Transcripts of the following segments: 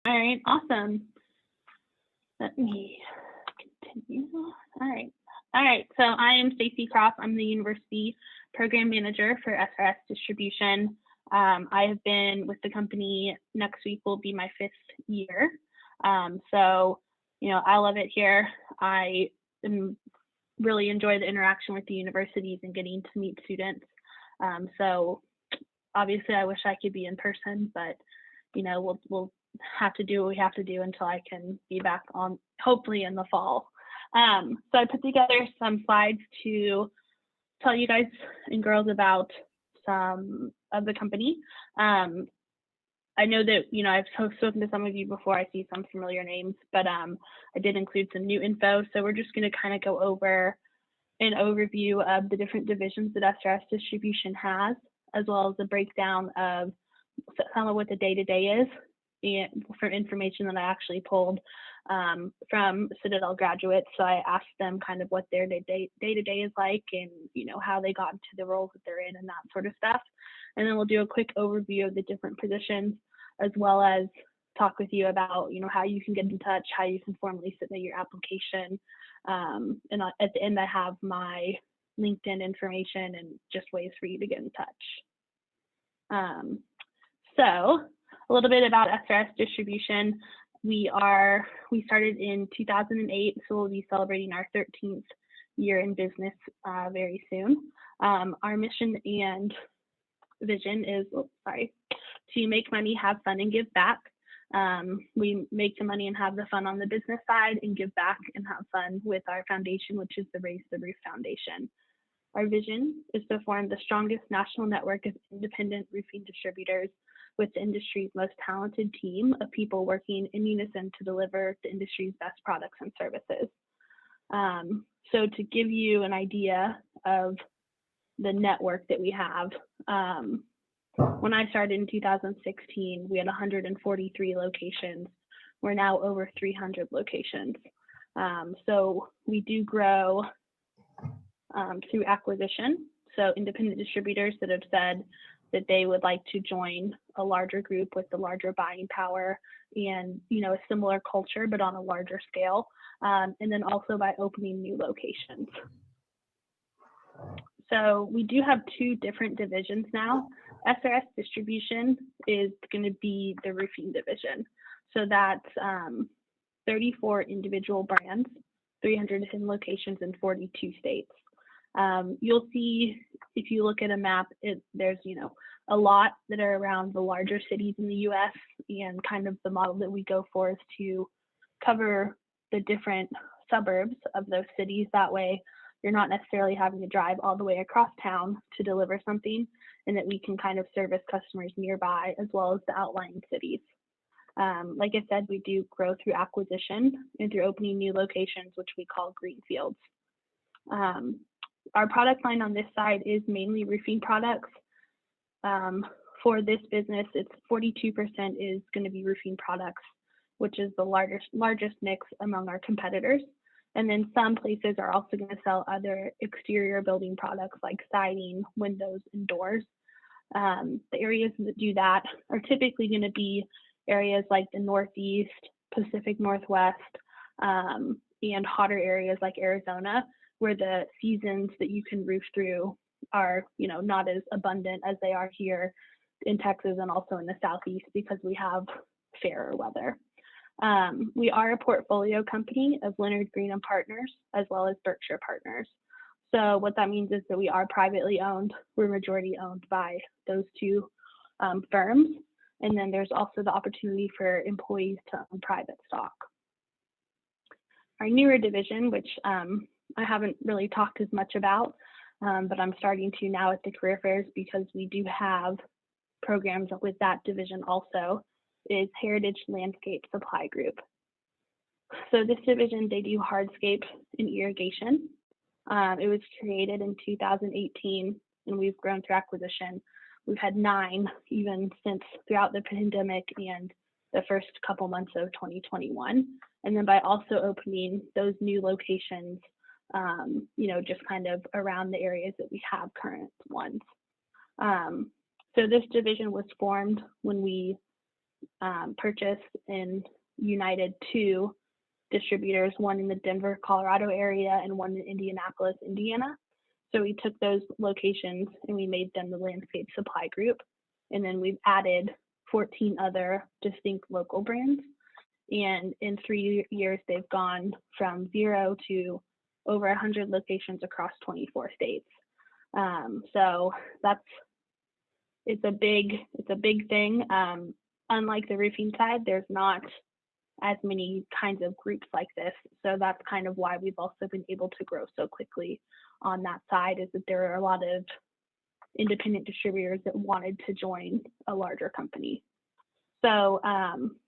All right, awesome. Let me continue. All right. So I am Stacy Croff. I'm the University Program Manager for SRS Distribution. I have been with the company. Next week will be my 5th year. So, I love it here. I really enjoy the interaction with the universities and getting to meet students. So obviously I wish I could be in person, but we'll have to do what we have to do until I can be back on, hopefully in the fall. So I put together some slides to tell you guys and girls about some of the company. I know that, I've spoken to some of you before. I see some familiar names, but I did include some new info. So we're just going to kind of go over an overview of the different divisions that SRS Distribution has, as well as a breakdown of some of what the day-to-day is, and for information that I actually pulled from Citadel graduates. So I asked them kind of what their day-to-day is like, and how they got into the roles that they're in and that sort of stuff. And then we'll do a quick overview of the different positions, as well as talk with you about how you can get in touch, how you can formally submit your application. And at the end, I have my LinkedIn information and just ways for you to get in touch. So a little bit about SRS Distribution. We started in 2008, so we'll be celebrating our 13th year in business very soon. Our mission and vision is, to make money, have fun, and give back. We make the money and have the fun on the business side, and give back and have fun with our foundation, which is the Raise the Roof Foundation. Our vision is to form the strongest national network of independent roofing distributors with the industry's most talented team of people working in unison to deliver the industry's best products and services. So to give you an idea of the network that we have, when I started in 2016, we had 143 locations. We're now over 300 locations. So we do grow through acquisition. So independent distributors that have said that they would like to join a larger group with the larger buying power and a similar culture, but on a larger scale. And then also by opening new locations. So we do have 2 different divisions now. SRS Distribution is going to be the roofing division. So that's 34 individual brands, 310 locations in 42 states. You'll see, if you look at a map, there's a lot that are around the larger cities in the US, and kind of the model that we go for is to cover the different suburbs of those cities. That way you're not necessarily having to drive all the way across town to deliver something, and that we can kind of service customers nearby as well as the outlying cities. Like I said, we do grow through acquisition and through opening new locations, which we call greenfields. Our product line on this side is mainly roofing products. For this business, it's 42% is going to be roofing products, which is the largest mix among our competitors. And then some places are also going to sell other exterior building products like siding, windows, and doors. The areas that do that are typically going to be areas like the Northeast, Pacific Northwest, and hotter areas like Arizona, where the seasons that you can roof through are, not as abundant as they are here in Texas and also in the Southeast, because we have fairer weather. We are a portfolio company of Leonard Green and Partners, as well as Berkshire Partners. So what that means is that we are privately owned. We're majority owned by those 2 firms. And then there's also the opportunity for employees to own private stock. Our newer division, which I haven't really talked as much about, but I'm starting to now at the career fairs, because we do have programs with that division also, is Heritage Landscape Supply Group. So this division, they do hardscape and irrigation. It was created in 2018, and we've grown through acquisition. We've had 9 even since throughout the pandemic and the first couple months of 2021. And then by also opening those new locations, just kind of around the areas that we have current ones. So this division was formed when we purchased and united 2 distributors, one in the Denver, Colorado area and one in Indianapolis, Indiana. So we took those locations and we made them the Landscape Supply Group. And then we've added 14 other distinct local brands. And in 3 years, they've gone from 0 to over 100 locations across 24 states. So it's a big thing. Unlike the roofing side, there's not as many kinds of groups like this. So that's kind of why we've also been able to grow so quickly on that side, is that there are a lot of independent distributors that wanted to join a larger company. So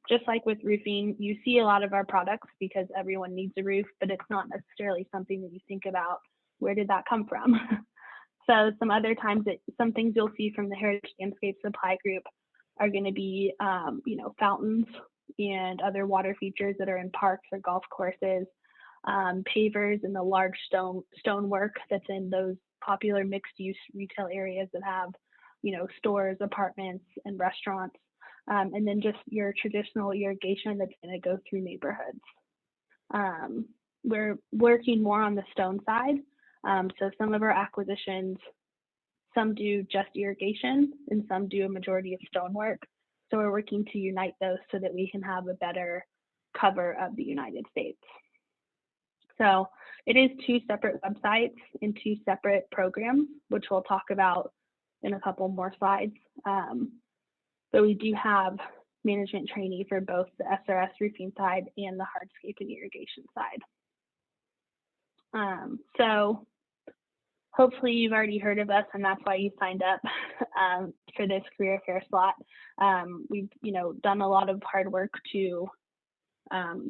just like with roofing, you see a lot of our products because everyone needs a roof, but it's not necessarily something that you think about, where did that come from? So some other times, some things you'll see from the Heritage Landscape Supply Group are going to be, fountains and other water features that are in parks or golf courses, pavers and the large stonework that's in those popular mixed-use retail areas that have, stores, apartments, and restaurants, and then just your traditional irrigation that's going to go through neighborhoods. We're working more on the stone side. So some of our acquisitions, some do just irrigation and some do a majority of stonework. So we're working to unite those so that we can have a better cover of the United States. So it is 2 separate websites and 2 separate programs, which we'll talk about in a couple more slides. But we do have management trainee for both the SRS roofing side and the hardscape and irrigation side. So hopefully you've already heard of us and that's why you signed up for this career fair slot. We've done a lot of hard work to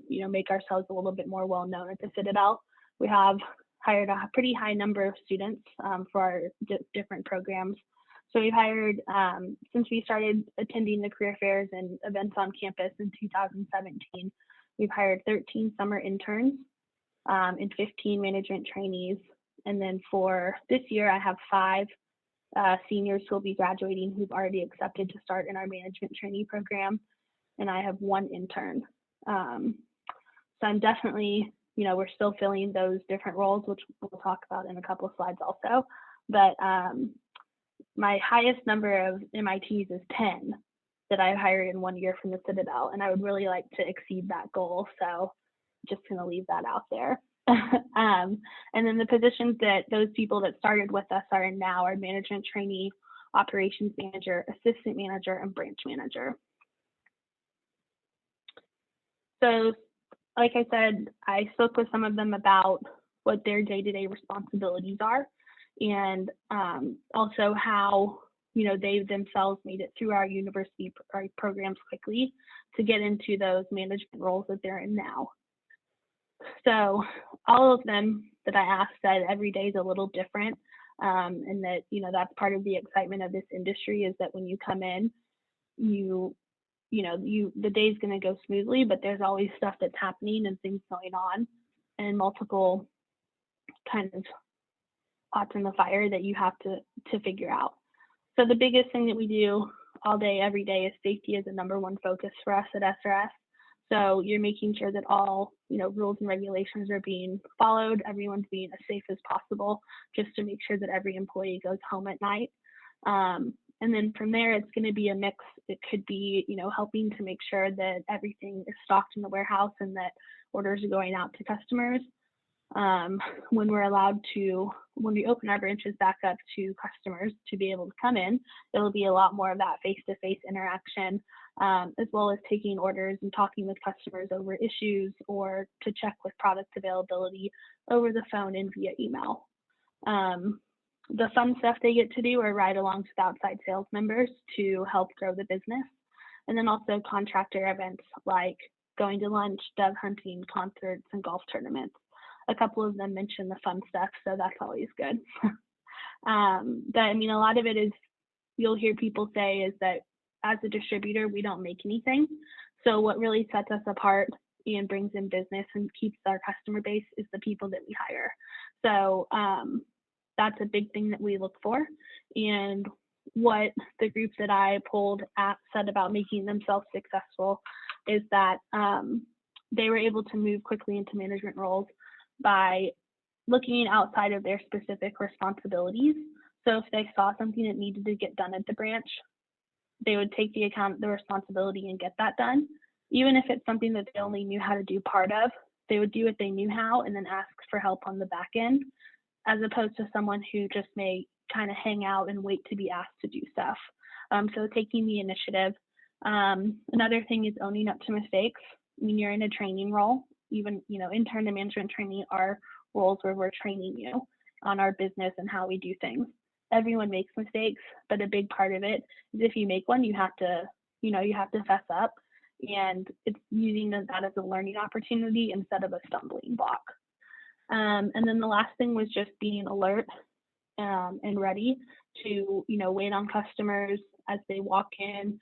make ourselves a little bit more well known at the Citadel. We have hired a pretty high number of students for our different programs. So we've hired, since we started attending the career fairs and events on campus in 2017, we've hired 13 summer interns and 15 management trainees. And then for this year, I have 5 seniors who will be graduating who've already accepted to start in our management trainee program. And I have 1 intern. So I'm definitely, we're still filling those different roles, which we'll talk about in a couple of slides also. But my highest number of MITs is 10 that I've hired in 1 year from the Citadel. And I would really like to exceed that goal. So just going to leave that out there. And then the positions that those people that started with us are in now are management trainee, operations manager, assistant manager, and branch manager. So like I said, I spoke with some of them about what their day-to-day responsibilities are and also how they themselves made it through our university programs quickly to get into those management roles that they're in now. So all of them that I asked said every day is a little different, and that that's part of the excitement of this industry is that when you come in, the day's going to go smoothly, but there's always stuff that's happening and things going on and multiple kind of pots in the fire that you have to figure out. So the biggest thing that we do all day, every day is safety is the #1 focus for us at SRS. So you're making sure that all rules and regulations are being followed, everyone's being as safe as possible, just to make sure that every employee goes home at night. And then from there, it's going to be a mix. It could be, helping to make sure that everything is stocked in the warehouse and that orders are going out to customers. When we open our branches back up to customers to be able to come in, it'll be a lot more of that face-to-face interaction, as well as taking orders and talking with customers over issues or to check with product availability over the phone and via email. The fun stuff they get to do are ride along with outside sales members to help grow the business. And then also contractor events like going to lunch, dove hunting, concerts, and golf tournaments. A couple of them mentioned the fun stuff, so that's always good. But I mean, a lot of it is, you'll hear people say is that as a distributor, we don't make anything. So what really sets us apart and brings in business and keeps our customer base is the people that we hire. So that's a big thing that we look for. And what the groups that I polled said about making themselves successful is that they were able to move quickly into management roles by looking outside of their specific responsibilities. So if they saw something that needed to get done at the branch, they would take the responsibility and get that done. Even if it's something that they only knew how to do part of, they would do what they knew how and then ask for help on the back end, as opposed to someone who just may kind of hang out and wait to be asked to do stuff. So taking the initiative. Another thing is owning up to mistakes. When you're in a training role, even, intern and management trainee are roles where we're training you on our business and how we do things. Everyone makes mistakes, but a big part of it is if you make one, you have to fess up, and it's using that as a learning opportunity instead of a stumbling block. And then the last thing was just being alert and ready to, wait on customers as they walk in.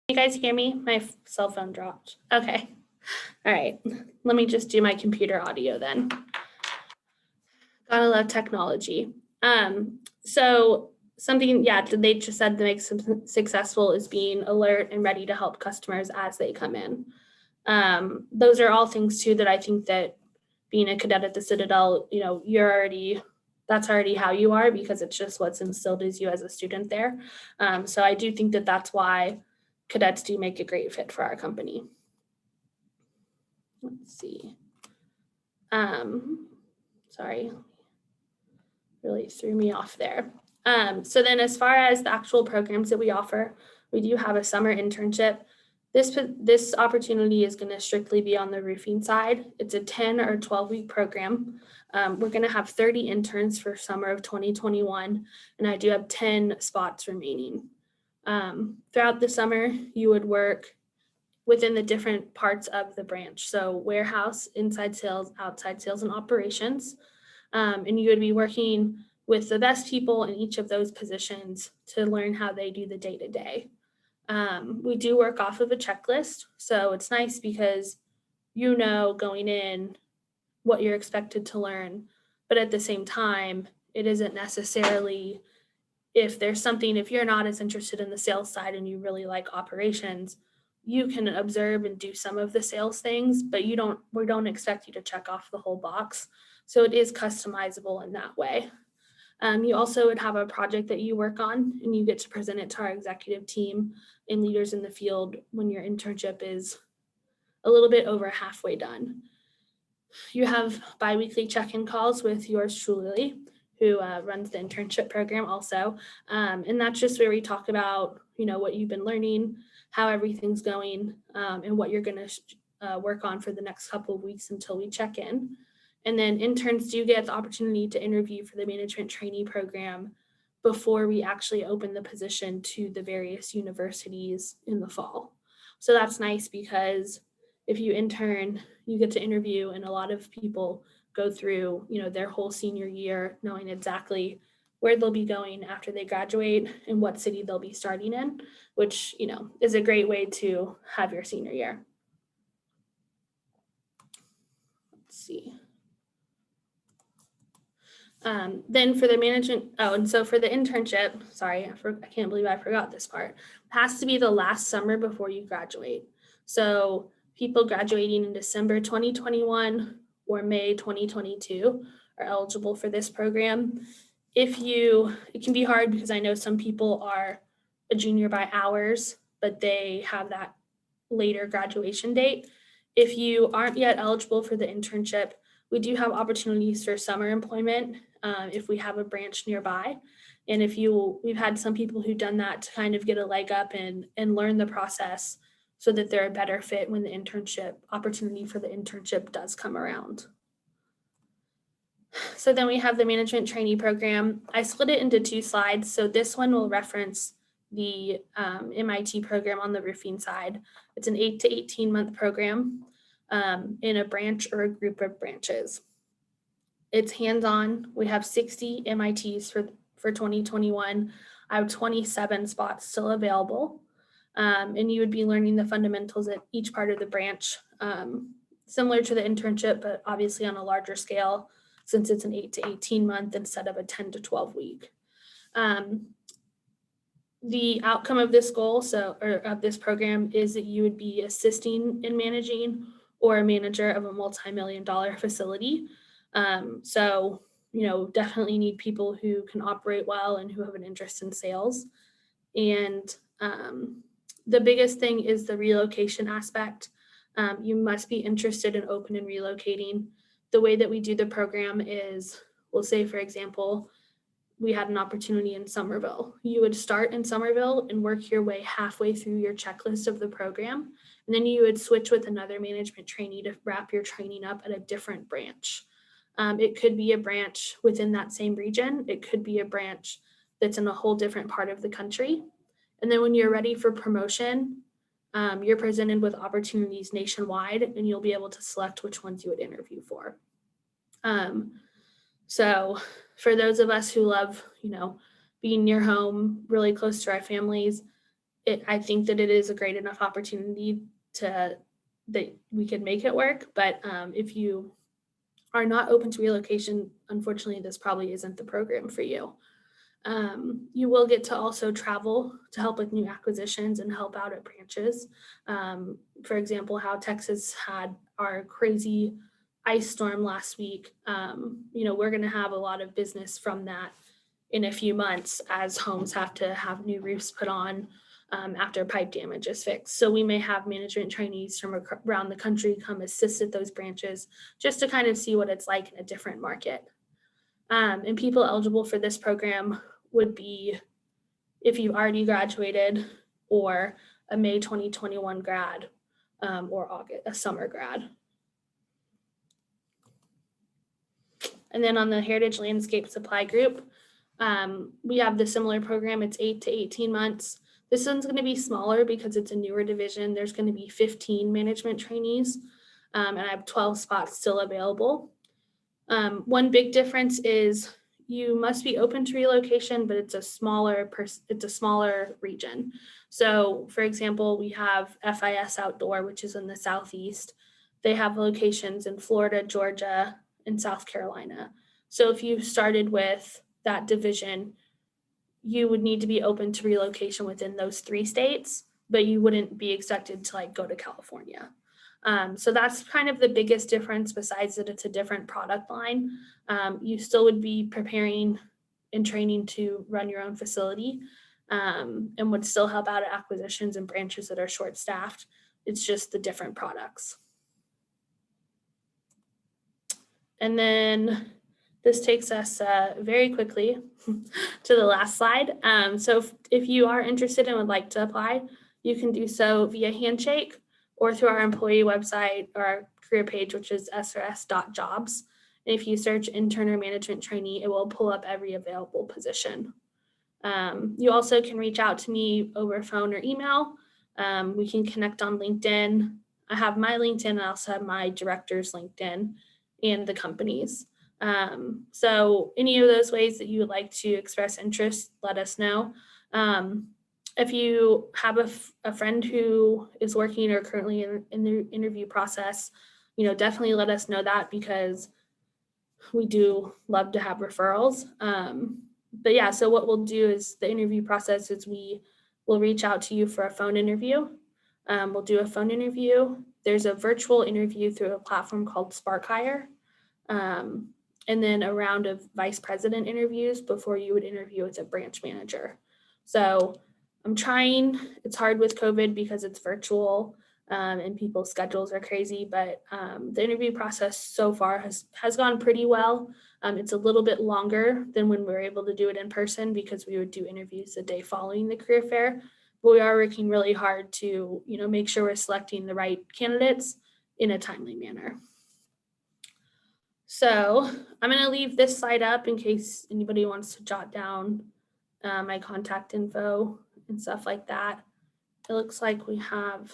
You guys hear me? My cell phone dropped. Okay. All right. Let me just do my computer audio then. Gotta love technology. So something, they just said that makes them successful is being alert and ready to help customers as they come in. Those are all things too that I think that being a cadet at the Citadel, that's already how you are, because it's just what's instilled as you as a student there. So I do think that that's why cadets do make a great fit for our company. Let's see. Sorry, really threw me off there. So then as far as the actual programs that we offer, we do have a summer internship. This opportunity is going to strictly be on the roofing side. It's a 10 or 12-week program. We're going to have 30 interns for summer of 2021, and I do have 10 spots remaining. Throughout the summer, you would work within the different parts of the branch. So warehouse, inside sales, outside sales, and operations. And you would be working with the best people in each of those positions to learn how they do the day-to-day. We do work off of a checklist, so it's nice because going in what you're expected to learn, but at the same time, it isn't necessarily if you're not as interested in the sales side and you really like operations, you can observe and do some of the sales things, but we don't expect you to check off the whole box. So it is customizable in that way. You also would have a project that you work on, and you get to present it to our executive team and leaders in the field when your internship is a little bit over halfway done. You have biweekly check-in calls with yours truly, who runs the internship program also. And that's just where we talk about, what you've been learning, how everything's going, and what you're going to work on for the next couple of weeks until we check in. And then interns do get the opportunity to interview for the management trainee program before we actually open the position to the various universities in the fall. So that's nice because if you intern, you get to interview, and a lot of people go through, their whole senior year knowing exactly where they'll be going after they graduate and what city they'll be starting in, which, is a great way to have your senior year. Let's see. Then for the management, and so for the internship, sorry, I can't believe I forgot this part, it has to be the last summer before you graduate. So people graduating in December 2021 or May 2022 are eligible for this program. It can be hard because I know some people are a junior by hours, but they have that later graduation date. If you aren't yet eligible for the internship, we do have opportunities for summer employment if we have a branch nearby. And we've had some people who've done that to kind of get a leg up and learn the process so that they're a better fit when the internship opportunity for the internship does come around. So then we have the management trainee program. I split it into 2 slides. So this one will reference the MIT program on the roofing side. It's an 8 to 18 month program in a branch or a group of branches. It's hands-on. We have 60 MITs for 2021. I have 27 spots still available. And you would be learning the fundamentals at each part of the branch, similar to the internship, but obviously on a larger scale, since it's an 8 to 18 month instead of a 10 to 12 week. The outcome of this goal, of this program, is that you would be assisting in managing or a manager of a multi-million-dollar facility. So, definitely need people who can operate well and who have an interest in sales. And the biggest thing is the relocation aspect. You must be interested and open in relocating. The way that we do the program is, we'll say, for example, we had an opportunity in Somerville. You would start in Somerville and work your way halfway through your checklist of the program. And then you would switch with another management trainee to wrap your training up at a different branch. It could be a branch within that same region. It could be a branch that's in a whole different part of the country. And then when you're ready for promotion, you're presented with opportunities nationwide, and you'll be able to select which ones you would interview for. So for those of us who love, being near home, really close to our families, I think that it is a great enough opportunity that we could make it work. But if you are not open to relocation, unfortunately, this probably isn't the program for you. You will get to also travel to help with new acquisitions and help out at branches. For example, how Texas had our crazy ice storm last week. We're going to have a lot of business from that in a few months as homes have to have new roofs put on after pipe damage is fixed. So we may have management trainees from around the country come assist at those branches just to kind of see what it's like in a different market. And people eligible for this program would be if you've already graduated or a May 2021 grad or a summer grad. And then on the Heritage Landscape Supply Group, we have the similar program. It's 8 to 18 months. This one's going to be smaller because it's a newer division. There's going to be 15 management trainees, and I have 12 spots still available. One big difference is you must be open to relocation, but it's a smaller region. So, for example, we have FIS Outdoor, which is in the Southeast. They have locations in Florida, Georgia, and South Carolina. So if you started with that division, you would need to be open to relocation within those 3 states, but you wouldn't be expected to go to California. So that's kind of the biggest difference, besides that it's a different product line. You still would be preparing and training to run your own facility, and would still help out at acquisitions and branches that are short-staffed. It's just the different products. And then this takes us very quickly to the last slide. So if you are interested and would like to apply, you can do so via Handshake or through our employee website or our career page, which is srs.jobs. And if you search intern or management trainee, it will pull up every available position. You also can reach out to me over phone or email. We can connect on LinkedIn. I have my LinkedIn. I also have my director's LinkedIn and the company's. So any of those ways that you would like to express interest, let us know. If you have a friend who is working or currently in the interview process, definitely let us know that, because we do love to have referrals. But yeah, so what we'll do is the interview process is we will reach out to you for a phone interview. We'll do a phone interview. There's a virtual interview through a platform called SparkHire. And then a round of vice president interviews before you would interview with a branch manager. So I'm trying, it's hard with COVID because it's virtual and people's schedules are crazy, but the interview process so far has gone pretty well. It's a little bit longer than when we were able to do it in person, because we would do interviews the day following the career fair. But we are working really hard to, make sure we're selecting the right candidates in a timely manner. So I'm going to leave this slide up in case anybody wants to jot down my contact info and stuff like that. It looks like we have